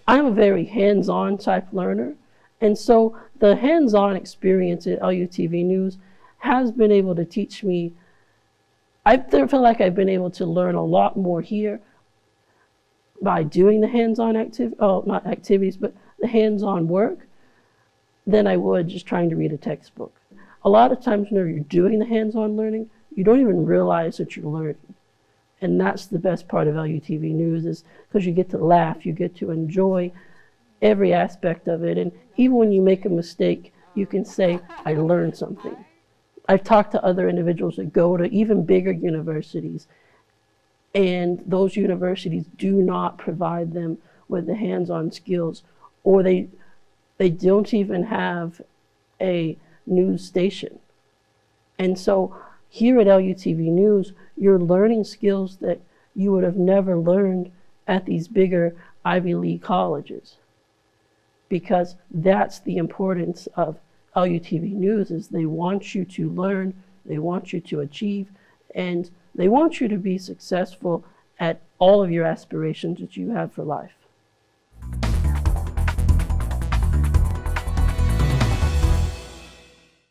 I'm a very hands-on type learner. And so the hands-on experience at LUTV News has been able to teach me, I feel like I've been able to learn a lot more here by doing the hands-on not activities, but the hands-on work than I would just trying to read a textbook. A lot of times when you're doing the hands-on learning, you don't even realize that you're learning. And that's the best part of LUTV News, is because you get to laugh, you get to enjoy every aspect of it. And even when you make a mistake, you can say, I learned something. I've talked to other individuals that go to even bigger universities, and those universities do not provide them with the hands-on skills, or they don't even have a news station. And so here at LUTV News, you're learning skills that you would have never learned at these bigger Ivy League colleges. Because that's the importance of LUTV News, is they want you to learn, they want you to achieve, and they want you to be successful at all of your aspirations that you have for life.